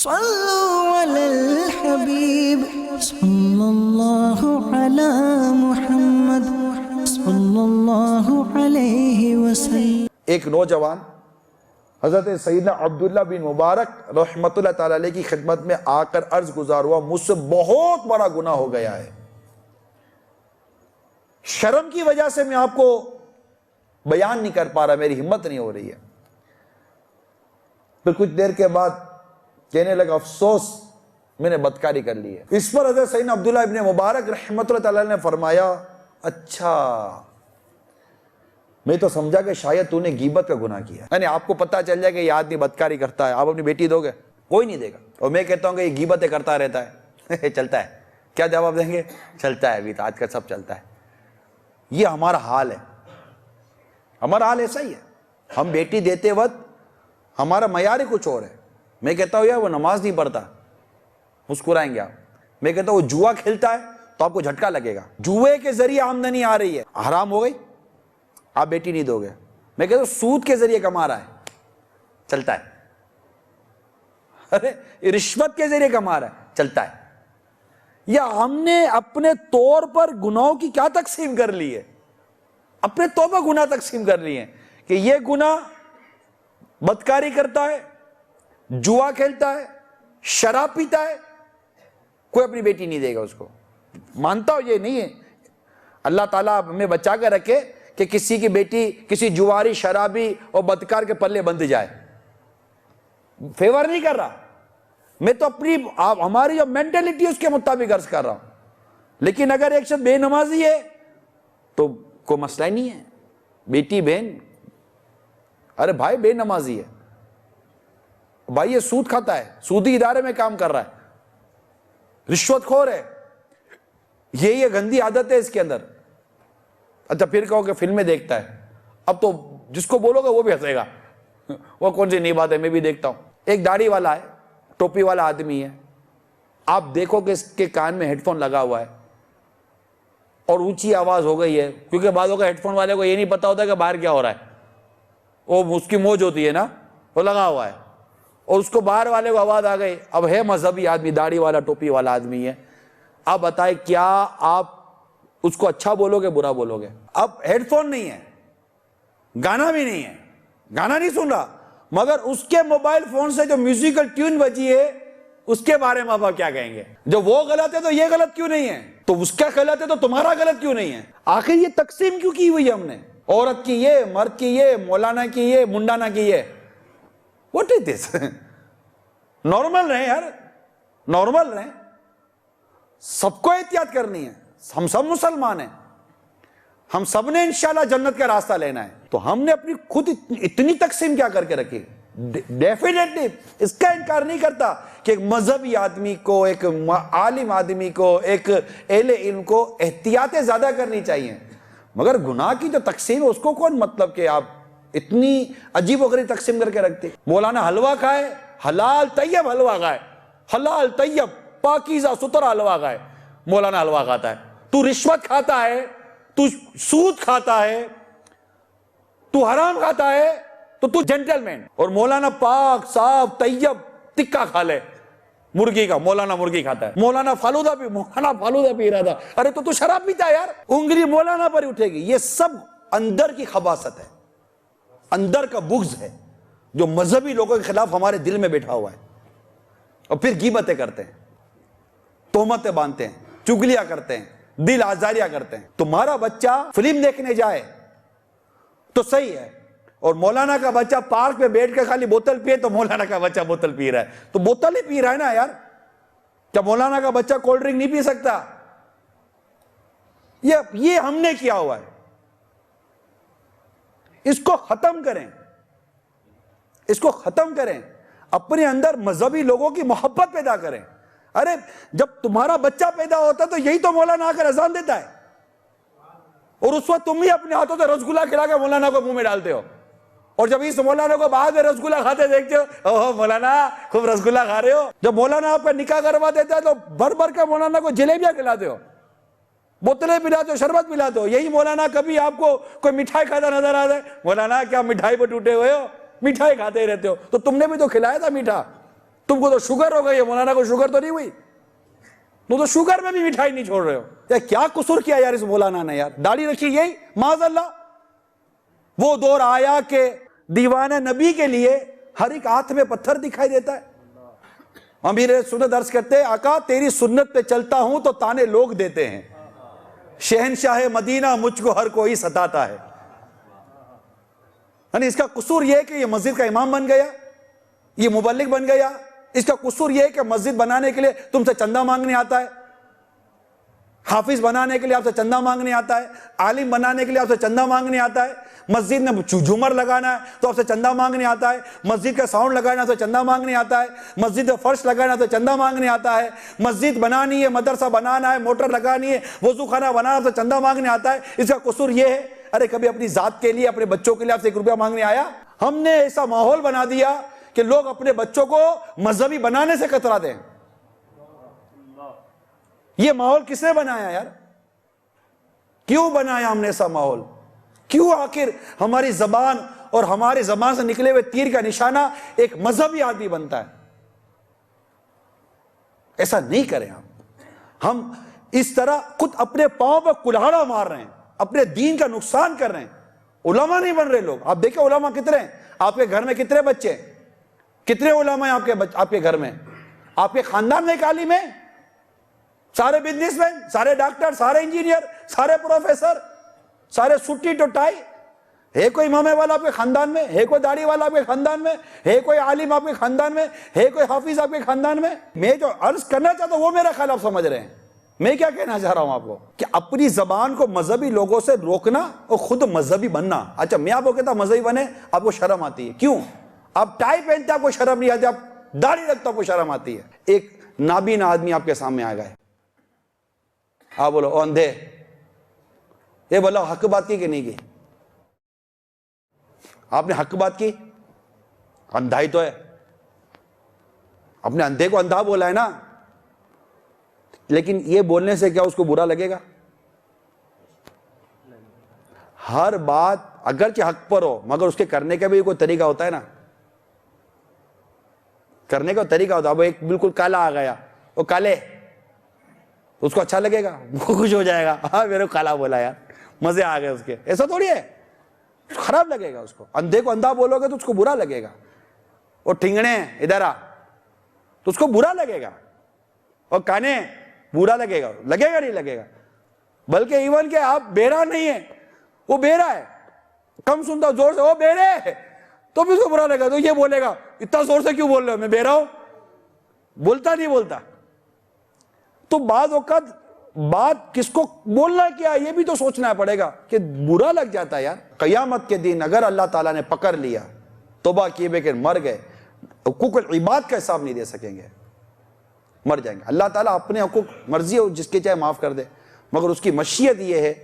صلوا علی الحبیب صلی اللہ علی محمد صلی اللہ علیہ وسلم۔ ایک نوجوان حضرت سیدنا عبداللہ بن مبارک رحمت اللہ تعالیٰ علیہ کی خدمت میں آ کر عرض گزار ہوا، مجھ سے بہت بڑا گناہ ہو گیا ہے، شرم کی وجہ سے میں آپ کو بیان نہیں کر پا رہا، میری ہمت نہیں ہو رہی ہے۔ پھر کچھ دیر کے بعد کہنے لگا، افسوس میں نے بدکاری کر لی ہے۔ اس پر حضرت سیدنا عبداللہ ابن مبارک رحمت اللہ تعالیٰ نے فرمایا، اچھا میں تو سمجھا کہ شاید تو نے غیبت کا گناہ کیا، یعنی آپ کو پتہ چل جائے کہ یہ آدمی بدکاری کرتا ہے، آپ اپنی بیٹی دو گے؟ کوئی نہیں دے گا۔ اور میں کہتا ہوں کہ یہ غیبتیں کرتا رہتا ہے چلتا ہے، کیا جواب دیں گے؟ چلتا ہے، ابھی تو آج کل سب چلتا ہے۔ یہ ہمارا حال ہے، ہمارا حال ایسا ہی ہے۔ ہم بیٹی دیتے وقت ہمارا معیار ہی کچھ اور ہے۔ میں کہتا ہوں یار وہ نماز نہیں پڑھتا، مسکرائیں گے آپ۔ میں کہتا ہوں وہ جوا کھیلتا ہے تو آپ کو جھٹکا لگے گا، جوئے کے ذریعے آمدنی آ رہی ہے، حرام ہو گئی، آپ بیٹی نہیں دو گے۔ میں کہتا ہوں سود کے ذریعے کما رہا ہے، چلتا ہے۔ ارے رشوت کے ذریعے کما رہا ہے، چلتا ہے۔ یا ہم نے اپنے طور پر گناہوں کی کیا تقسیم کر لی ہے؟ اپنے طور پر گناہ تقسیم کر لیے ہیں کہ یہ گناہ بدکاری کرتا ہے، جوا کھیلتا ہے، شراب پیتا ہے، کوئی اپنی بیٹی نہیں دے گا اس کو۔ مانتا ہوں یہ نہیں ہے، اللہ تعالیٰ ہمیں بچا کر رکھے کہ کسی کی بیٹی کسی جواری، شرابی اور بدکار کے پلے بندھ جائے۔ فیور نہیں کر رہا، میں تو اپنی ہماری جو مینٹلٹی اس کے مطابق عرض کر رہا ہوں۔ لیکن اگر ایک شخص بے نمازی ہے تو کوئی مسئلہ ہی نہیں ہے، بیٹی بہن، ارے بھائی بے نمازی ہے، بھائی یہ سود کھاتا ہے، سودی ادارے میں کام کر رہا ہے، رشوت خور ہے، یہ گندی عادت ہے اس کے اندر۔ اچھا پھر کہو کہ فلمیں دیکھتا ہے، اب تو جس کو بولو گے وہ بھی ہنسے گا، وہ کون سی نئی بات ہے، میں بھی دیکھتا ہوں۔ ایک داڑھی والا ہے، ٹوپی والا آدمی ہے، آپ دیکھو کہ اس کے کان میں ہیڈ فون لگا ہوا ہے اور اونچی آواز ہو گئی ہے، کیونکہ بعضوں کا ہیڈ فون والے کو یہ نہیں پتا ہوتا کہ باہر کیا ہو رہا ہے، وہ اس کی موج ہوتی ہے نا، وہ لگا ہوا ہے، اور اس کو باہر والے کو آواز آ گئی۔ اب ہے مذہبی آدمی، داڑھی والا ٹوپی والا آدمی ہے، آپ بتائیں کیا آپ اس کو اچھا بولو گے برا بولو گے؟ اب ہیڈ فون نہیں ہے، گانا بھی نہیں ہے، گانا نہیں سن رہا، مگر اس کے موبائل فون سے جو میوزیکل ٹیون بجی ہے اس کے بارے میں آپ کیا کہیں گے؟ جو وہ غلط ہے تو یہ غلط کیوں نہیں ہے؟ تو اس کا غلط ہے تو تمہارا غلط کیوں نہیں ہے؟ آخر یہ تقسیم کیوں کی ہوئی ہے ہم نے؟ عورت کی یہ، مرد کی یہ، مولانا کی یہ، منڈانا کی یہ۔ What is this؟ نارمل رہیں یار، نارمل رہیں، سب کو احتیاط کرنی ہے، ہم سب مسلمان ہیں، ہم سب نے انشاءاللہ جنت کا راستہ لینا ہے، تو ہم نے اپنی خود اتنی تقسیم کیا کر کے رکھی؟ ڈیفینیٹلی اس کا انکار نہیں کرتا کہ ایک مذہبی آدمی کو، ایک عالم آدمی کو، ایک اہل علم کو احتیاطیں زیادہ کرنی چاہیے، مگر گناہ کی جو تقسیم ہے اس کو کون مطلب کہ آپ اتنی عجیب و غریب تقسیم کر کے رکھتے؟ مولانا حلوہ کھائے، حلال طیب حلوہ کھائے، حلال طیب پاکیزہ ستھرا حلوہ کھائے، مولانا حلوہ کھاتا ہے۔ تو رشوت کھاتا ہے، تو سود کھاتا ہے، تو حرام کھاتا ہے، تو تو جنٹل مین، اور مولانا پاک صاف طیب ٹکا کھا لے مرغی کا، مولانا مرغی کھاتا ہے، مولانا فالودہ پی رہا تھا، ارے تو شراب پیتا ہے یار، انگلی مولانا پر اٹھے گی۔ یہ سب اندر کی خباثت ہے، اندر کا بغض ہے جو مذہبی لوگوں کے خلاف ہمارے دل میں بیٹھا ہوا ہے، اور پھر غیبتیں کرتے ہیں، تہمتیں باندھتے ہیں، چگلیاں کرتے ہیں، دل آزاریاں کرتے ہیں۔ تمہارا بچہ فلم دیکھنے جائے تو صحیح ہے، اور مولانا کا بچہ پارک پہ بیٹھ کے خالی بوتل پیے تو مولانا کا بچہ بوتل پی رہا ہے، تو بوتل ہی پی رہا ہے نا یار، کیا مولانا کا بچہ کولڈ ڈرنک نہیں پی سکتا؟ یہ ہم نے کیا ہوا ہے، اس کو ختم کریں، اس کو ختم کریں، اپنے اندر مذہبی لوگوں کی محبت پیدا کریں۔ ارے جب تمہارا بچہ پیدا ہوتا ہے تو یہی تو مولانا آ کر اذان دیتا ہے، اور اس وقت تم ہی اپنے ہاتھوں سے رسگلہ کھلا کے مولانا کو منہ میں ڈالتے ہو، اور جب اس مولانا کو بعد میں رسگلہ کھاتے دیکھتے ہو، اوہ مولانا خوب رسگلہ کھا رہے ہو۔ جب مولانا آپ کا نکاح کروا دیتا ہے تو بھر بھر کے مولانا کو جلیبیاں کھلاتے ہو، بوتلیں پلاتے ہو، شربت پلاتے ہو۔ یہی مولانا کبھی آپ کو کوئی مٹھائی کھاتا نظر آتا ہے، مولانا کیا مٹھائی پہ ٹوٹے ہوئے ہو، مٹھائی کھاتے ہی رہتے ہو، تو تم نے بھی تو کھلایا تھا میٹھا، تم کو تو شوگر ہو گئی ہے, مولانا کو شوگر تو نہیں ہوئی, تم تو شوگر میں بھی مٹھائی نہیں چھوڑ رہے ہو. یار کیا قصور کیا یار اس مولانا نے یار, داڑھی رکھی یہی معاذ اللہ. وہ دور آیا کہ دیوانہ نبی کے لیے ہر ایک ہاتھ میں پتھر دکھائی دیتا ہے. امیر سنت عرض کرتے ہیں آقا تیری سنت پہ چلتا ہوں تو تانے لوگ دیتے ہیں, شہنشاہ مدینہ مجھ کو ہر کوئی ستاتا ہے. یعنی اس کا قصور یہ ہے کہ یہ مسجد کا امام بن گیا, یہ مبلغ بن گیا. اس کا قصور یہ ہے کہ مسجد بنانے کے لیے تم سے چندہ مانگنے آتا ہے, حافظ بنانے کے لیے آپ سے چندہ مانگنے آتا ہے, عالم بنانے کے لیے آپ سے چندہ مانگنے آتا ہے, مسجد میں جھومر لگانا ہے تو آپ سے چندہ مانگنے آتا ہے, مسجد کا ساؤنڈ لگانا تو چندہ مانگنے آتا ہے, مسجد میں فرش لگانا تو چندہ مانگنے آتا ہے, مسجد بنانی ہے, مدرسہ بنانا ہے, موٹر لگانی ہے, وضو خانہ بنانا تو چندہ مانگنے آتا ہے. اس کا قصور یہ ہے, ارے کبھی اپنی ذات کے لیے اپنے بچوں کے لیے آپ سے 1 روپیہ مانگنے آیا؟ ہم نے ایسا ماحول بنا دیا کہ لوگ اپنے بچوں کو مذہبی بنانے سے کتراتے ہیں. یہ ماحول کس نے بنایا یار؟ کیوں بنایا ہم نے ایسا ماحول؟ کیوں آخر ہماری زبان اور ہماری زبان سے نکلے ہوئے تیر کا نشانہ ایک مذہبی آدمی بنتا ہے؟ ایسا نہیں کریں ہم اس طرح خود اپنے پاؤں پر کلہاڑا مار رہے ہیں, اپنے دین کا نقصان کر رہے ہیں. علماء نہیں بن رہے لوگ. آپ دیکھیں علماء کتنے ہیں آپ کے گھر میں, کتنے بچے ہیں, کتنے علماء ہیں آپ کے گھر میں, آپ کے خاندان میں ایک عالم ہے, سارے بزنس مین, سارے ڈاکٹر, سارے انجینئر, سارے پروفیسر, سارے سٹی ٹو ٹائی. ہے کوئی امام والا آپ کے خاندان میں؟ ہے کوئی داڑھی والا آپ کے خاندان میں؟ ہے کوئی عالم آپ کے خاندان میں؟ ہے کوئی حافظ آپ کے خاندان میں؟ میں جو عرض کرنا چاہتا ہوں وہ میرا خیال آپ سمجھ رہے ہیں. میں کیا کہنا چاہ رہا ہوں آپ کو کہ اپنی زبان کو مذہبی لوگوں سے روکنا اور خود مذہبی بننا. اچھا میں آپ کو کہتا مذہبی بنے, آپ کو شرم آتی ہے. کیوں؟ آپ ٹائی پہنتے آپ کو شرم نہیں آتی, آپ داڑھی رکھتے آپ کو شرم آتی ہے. ایک نابینا آدمی آپ کے سامنے آ گئے, آپ بولو او اندھے, یہ بولو حق بات کی کہ نہیں کی؟ آپ نے حق بات کی, اندھائی تو ہے, اپنے اندھے کو اندھا بولا ہے نا, لیکن یہ بولنے سے کیا اس کو برا لگے گا؟ ہر بات اگرچہ حق پر ہو مگر اس کے کرنے کا بھی کوئی طریقہ ہوتا ہے نا, کرنے کا طریقہ ہوتا ہے. اب ایک بالکل کالا آ گیا, وہ کالے, اس کو اچھا لگے گا, وہ خوش ہو جائے گا, ہاں میرے کو کالا بولا یار, مزے آ گئے اس کے. ایسا تھوڑی ہے, خراب لگے گا اس کو. اندھے کو اندھا بولو گے تو اس کو برا لگے گا. وہ ٹھنگنے ادھر آ تو اس کو برا لگے گا, اور کانے برا لگے گا, لگے گا نہیں لگے گا. بلکہ ایون کہ آپ بیرا نہیں ہے, وہ بیرا ہے, کم سنتا زور سے, وہ بیرے ہے, تو بھی اس کو برا لگے گا. تو یہ بولے گا اتنا زور سے کیوں بول رہے ہو, میں بیرا ہوں, بولتا نہیں بولتا. تو بعض اوقات بات کس کو بولنا کیا یہ بھی تو سوچنا پڑے گا کہ برا لگ جاتا ہے یار. قیامت کے دن اگر اللہ تعالیٰ نے پکڑ لیا, توبہ کیے بغیر مر گئے, حقوق العباد کا حساب نہیں دے سکیں گے, مر جائیں گے. اللہ تعالیٰ اپنے حقوق مرضی ہو جس کے چاہے معاف کر دے, مگر اس کی مشیت یہ ہے,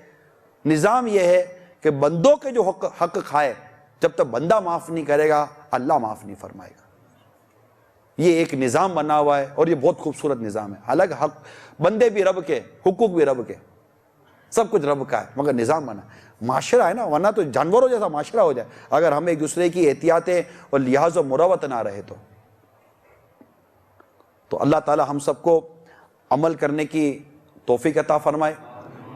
نظام یہ ہے کہ بندوں کے جو حق کھائے, جب تک بندہ معاف نہیں کرے گا اللہ معاف نہیں فرمائے گا. یہ ایک نظام بنا ہوا ہے اور یہ بہت خوبصورت نظام ہے. حالانکہ حق بندے بھی رب کے, حقوق بھی رب کے, سب کچھ رب کا ہے, مگر نظام بنا معاشرہ ہے نا, ورنہ تو جانوروں جیسا معاشرہ ہو جائے اگر ہم ایک دوسرے کی احتیاطیں اور لحاظ و مروت نہ رہے تو اللہ تعالی ہم سب کو عمل کرنے کی توفیق عطا فرمائے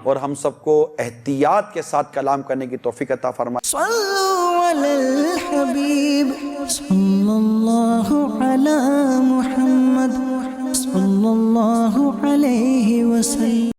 اور ہم سب کو احتیاط کے ساتھ کلام کرنے کی توفیق عطا فرمائے. صلوا علی الحبیب صلی اللہ علی محمد صلی اللہ علیہ وسلم.